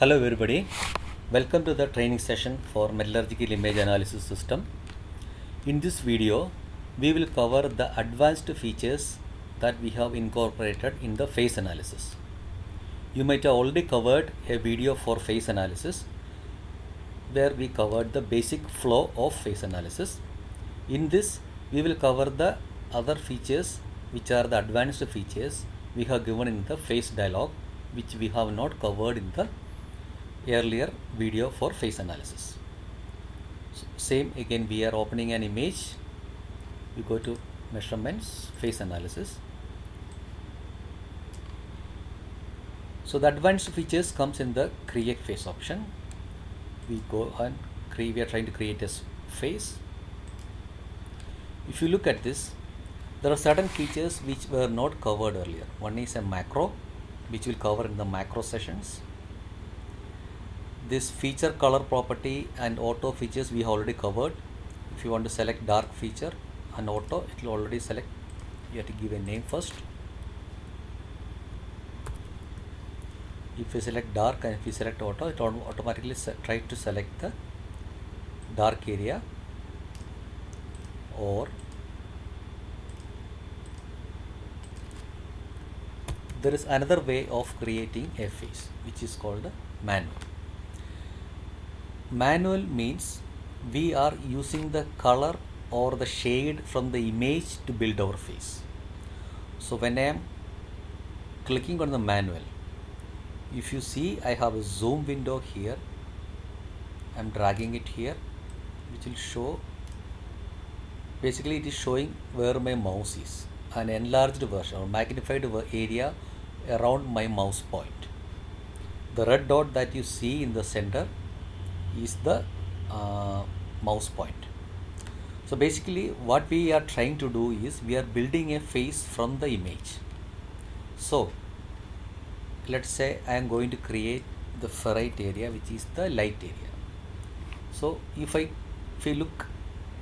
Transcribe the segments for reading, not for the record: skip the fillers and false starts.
Hello everybody, welcome to the training session for Metallurgical Image Analysis System. In this video, we will cover the advanced features that we have incorporated in the phase analysis. You might have already covered a video for phase analysis where we covered the basic flow of phase analysis. In this, we will cover the other features which are the advanced features we have given in the phase dialog, which we have not covered in the earlier video for phase analysis. So same again, we are opening an image, we go to measurements, phase analysis. So the advanced features comes in the create phase option. We go and we are trying to create a phase. If you look at this, there are certain features which were not covered earlier. One is a macro, which we'll cover in the macro sessions. This feature color property and auto features we have already covered. If you want to select dark feature and auto, it will already select. You have to give a name first. If you select dark and if you select auto, it automatically tries to select the dark area. Or there is another way of creating a phase which is called the manual. Manual means we are using the color or the shade from the image to build our face. So when I am clicking on the manual, if you see, I have a zoom window here. I am dragging it here, which will show, basically it is showing where my mouse is, an enlarged version or magnified area around my mouse point. The red dot that you see in the center is the mouse point. So basically what we are trying to do is we are building a face from the image. So let's say I am going to create the ferrite area, which is the light area. So if you look,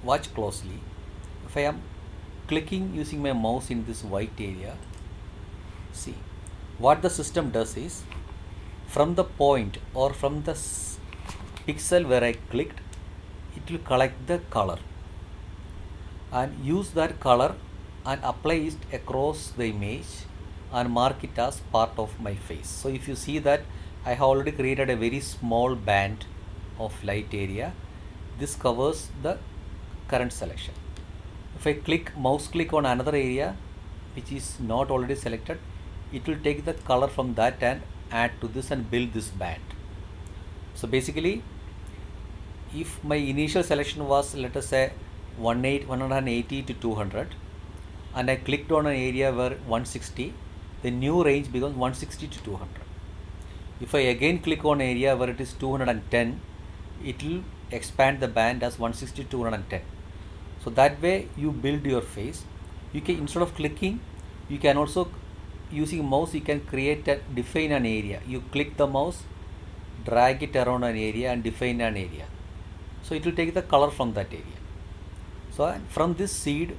watch closely, if I am clicking using my mouse in this white area, see what the system does is, from the point or from the pixel where I clicked, it will collect the color and use that color and apply it across the image and mark it as part of my face. So if you see that I have already created a very small band of light area, this covers the current selection. If I mouse click on another area which is not already selected, it will take the color from that and add to this and build this band. So basically, if my initial selection was, let us say 180 to 200 and I clicked on an area where 160, the new range becomes 160 to 200. If I again click on an area where it is 210, it will expand the band as 160 to 210. So that way you build your face. You can, instead of clicking, you can also, using mouse, you can define an area. You click the mouse, drag it around an area and define an area. So it will take the color from that area. So from this seed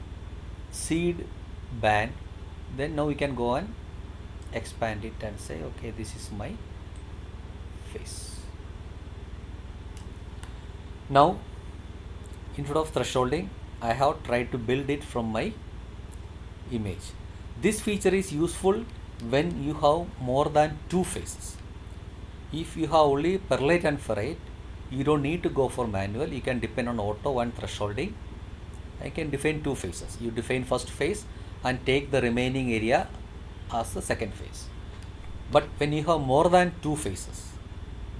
band, then now we can go and expand it and say, okay, this is my face. Now instead of thresholding, I have tried to build it from my image. This feature is useful when you have more than two faces. If you have only perlite and ferrite, you don't need to go for manual. You can depend on auto and thresholding. I can define two phases. You define first phase and take the remaining area as the second phase. But when you have more than two phases,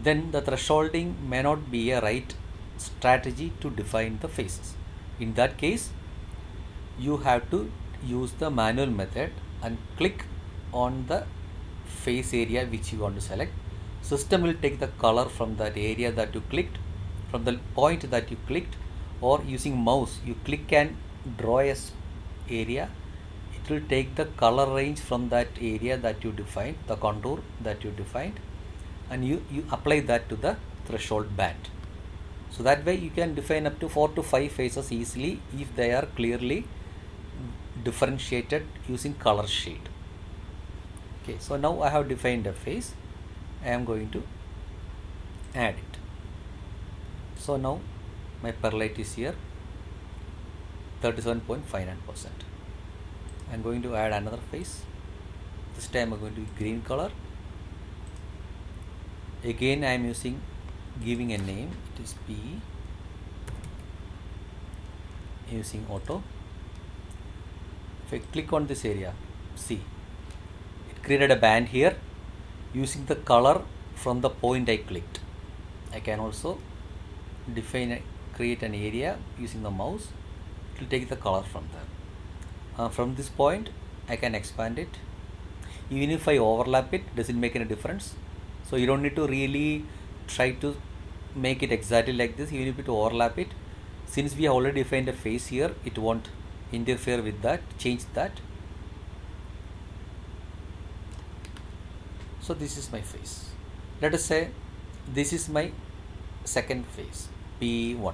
then the thresholding may not be a right strategy to define the phases. In that case, you have to use the manual method and click on the face area which you want to select. System will take the color from that area that you clicked, from the point that you clicked, or using mouse, you click and draw a area. It will take the color range from that area that you defined, the contour that you defined, and you apply that to the threshold band. So that way you can define up to 4 to 5 faces easily if they are clearly differentiated using color shade. Okay, so now I have defined a face. I am going to add it. So now my perlite is here 37.59%. I'm going to add another face. This time I'm going to green color. Again I am giving a name. It is P, using auto. If I click on this area, see, it created a band here using the color from the point I clicked. I can also create an area using the mouse. It will take the color from there. From this point I can expand it. Even if I overlap it, doesn't make any difference. So you don't need to really try to make it exactly like this. Even if you overlap it, since we have already defined a face here, it won't interfere with that. Change that. So this is my face. Let us say this is my second face, P1,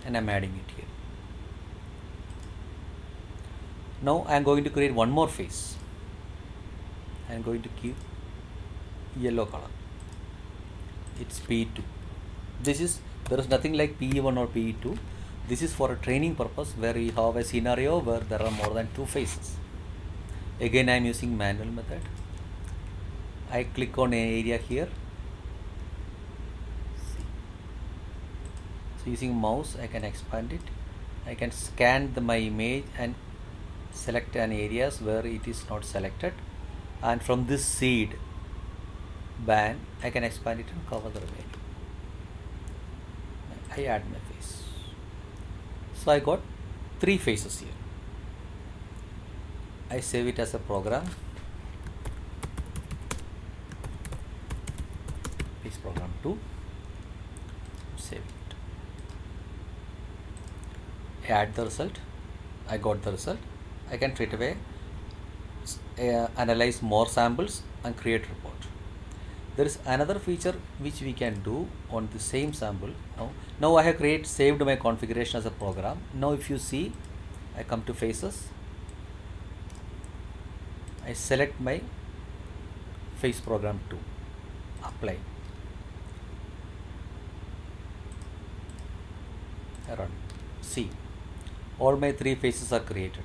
and I'm adding it here. Now I am going to create one more face. I am going to give yellow color. It's P2. There is nothing like P1 or P2. This is for a training purpose where we have a scenario where there are more than two faces. Again I am using manual method. I click on an area here. So using mouse I can expand it. I can scan my image and select an areas where it is not selected, and from this seed band I can expand it and cover the remaining. I add my face. So I got three faces here. I save it as a program. Face program 2. Save it. I add the result. I got the result. I can straight away analyze more samples and create report. There is another feature which we can do on the same sample. Now I have saved my configuration as a program. Now if you see, I come to faces. I select my face program 2. Apply. I run. See, all my three faces are created.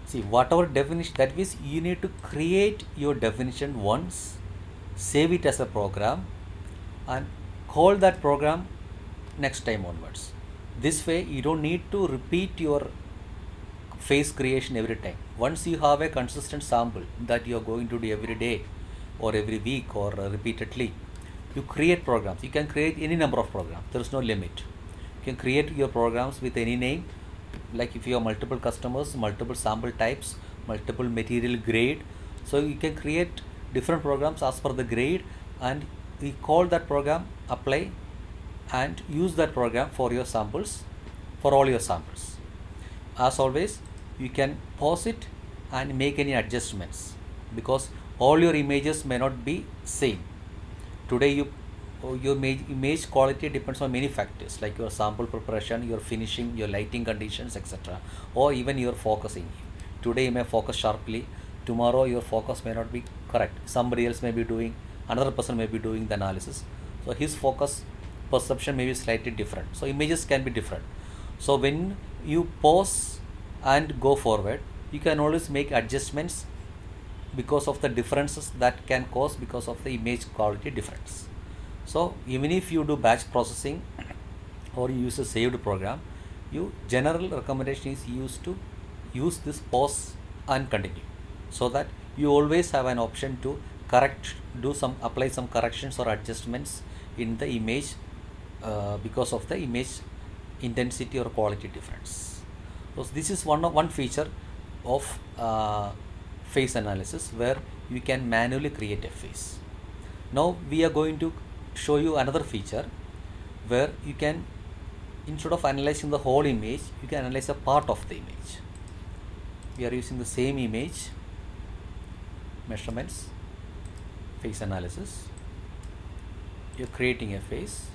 See, whatever definition, that means you need to create your definition once, save it as a program, and call that program next time onwards. This way you don't need to repeat your face creation every time. Once you have a consistent sample that you are going to do every day or every week or repeatedly, you create programs. You can create any number of programs. There is no limit. You can create your programs with any name. Like if you have multiple customers, multiple sample types, multiple material grade, so you can create different programs as per the grade, and we call that program, apply, and use that program for your samples, for all your samples. As always, you can pause it and make any adjustments, because all your images may not be same. Today your image quality depends on many factors, like your sample preparation, your finishing, your lighting conditions, etc., or even your focusing. Today you may focus sharply, tomorrow your focus may not be correct. Somebody else may be doing, another person may be doing the analysis, so his focus perception may be slightly different. So images can be different. So when you pause and go forward, you can always make adjustments because of the differences that can cause because of the image quality difference. So even if you do batch processing or you use a saved program, general recommendation is used to use this pause and continue, so that you always have an option to apply some corrections or adjustments in the image because of the image intensity or quality difference. So this is one feature of face analysis, where you can manually create a face. Now we are going to show you another feature where you can, instead of analyzing the whole image, you can analyze a part of the image. We are using the same image, measurements, face analysis. You're creating a face.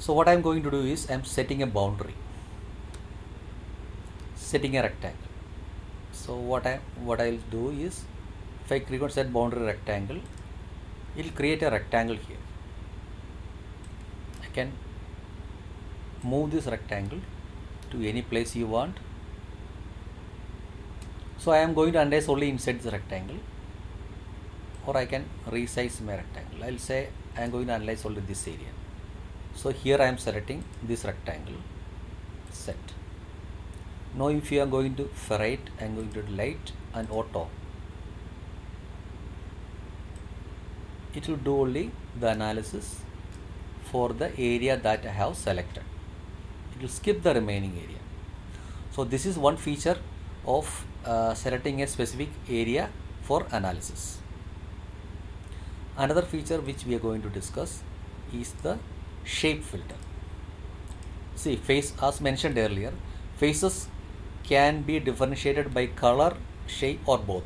So what I'm going to do is I'm setting a boundary, setting a rectangle. So what I'll do is, if I click on set boundary rectangle, it'll create a rectangle here. I can move this rectangle to any place you want. So I am going to analyze only inside the rectangle, or I can resize my rectangle. I'll say I am going to analyze only this area. So here I am selecting this rectangle, set. Now if you are going to ferrite, I am going to light and auto. It will do only the analysis for the area that I have selected. It will skip the remaining area. So this is one feature of selecting a specific area for analysis. Another feature which we are going to discuss is the shape filter. See, face, as mentioned earlier, faces can be differentiated by color, shape, or both.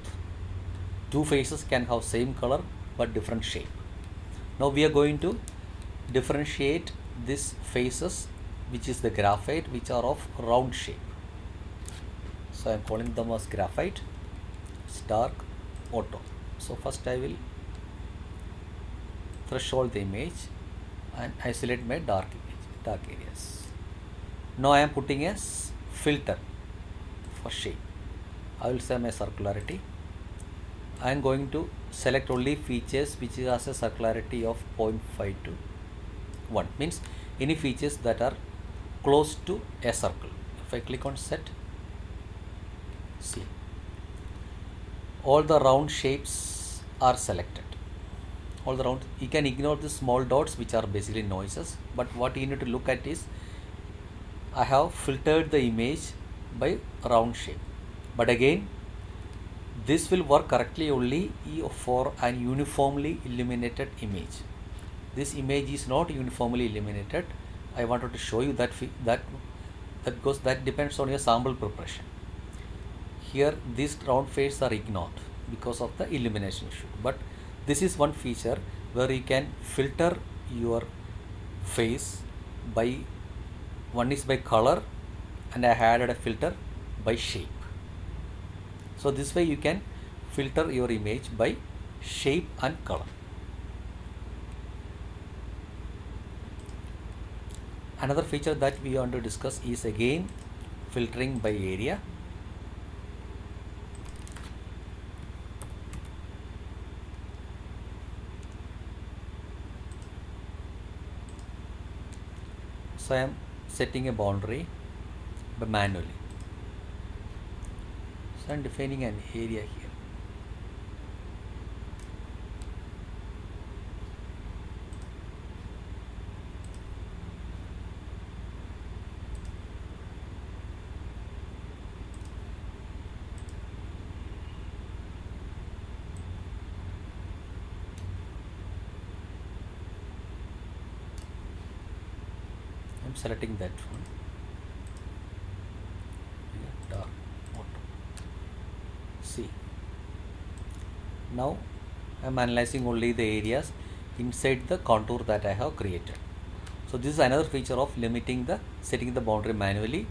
Two faces can have same color but different shape. Now we are going to differentiate these faces, which is the graphite, which are of round shape. So I am calling them as graphite, dark, auto. So first I will threshold the image and isolate my dark areas. Now I am putting a filter for shape. I will say my circularity. I am going to select only features which has a circularity of 0.5 to 1, means any features that are close to a circle. If I click on set, see, all the round shapes are selected. All the round, you can ignore the small dots which are basically noises, but what you need to look at is I have filtered the image by round shape. But again, this will work correctly only for an uniformly illuminated image. This image is not uniformly illuminated. I wanted to show you that that depends on your sample preparation. Here these round faces are ignored because of the illumination issue. But this is one feature where you can filter your face by, one is by color, and I added a filter by shape. So this way you can filter your image by shape and color. Another feature that we want to discuss is again filtering by area. So I am setting a boundary manually. So I am defining an area here. I am selecting that one. Dark auto. See, now I am analyzing only the areas inside the contour that I have created. So this is another feature of limiting the setting the boundary manually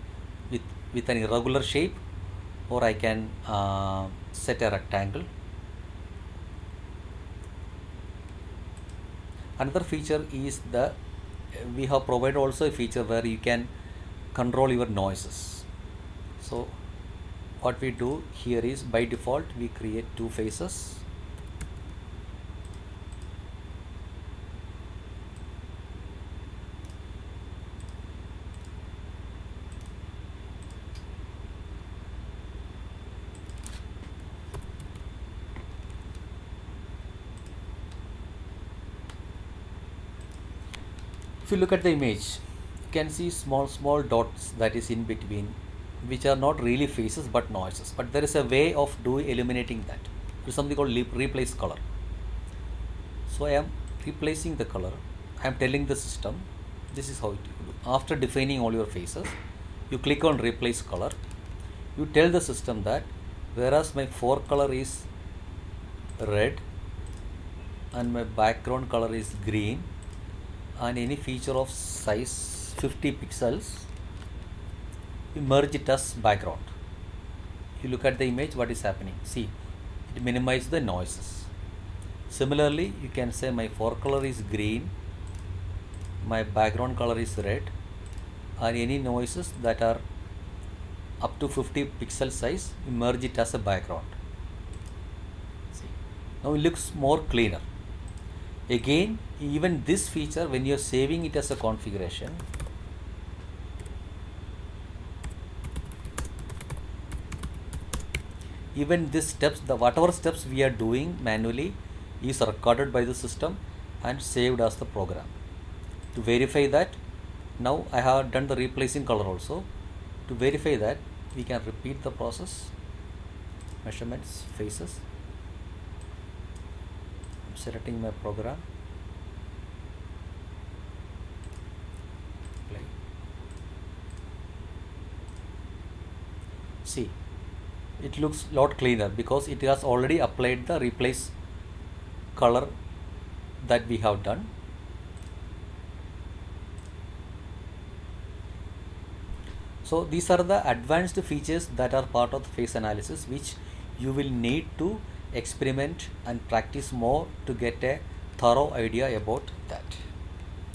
with an irregular shape, or I can set a rectangle. Another feature is we have provided also a feature where you can control your noises. So what we do here is, by default we create two faces. If you look at the image, you can see small dots that is in between, which are not really faces but noises. But there is a way of eliminating that. There is something called replace color. So I am replacing the color. I am telling the system this is how it will do. After defining all your faces, you click on replace color. You tell the system that whereas my forecolor is red and my background color is green, and any feature of size 50 pixels, you merge it as background. You look at the image, what is happening? See, it minimizes the noises. Similarly, you can say my forecolor is green, my background color is red, and any noises that are up to 50 pixel size, you merge it as a background. See, now it looks more cleaner. Again, even this feature, when you are saving it as a configuration, even these steps, the whatever steps we are doing manually is recorded by the system and saved as the program. To verify that, now I have done the replacing color also. To verify that, we can repeat the process. Measurements, faces. I'm selecting my program. Play. See, it looks lot cleaner because it has already applied the replace color that we have done. So these are the advanced features that are part of the face analysis, which you will need to experiment and practice more to get a thorough idea about that.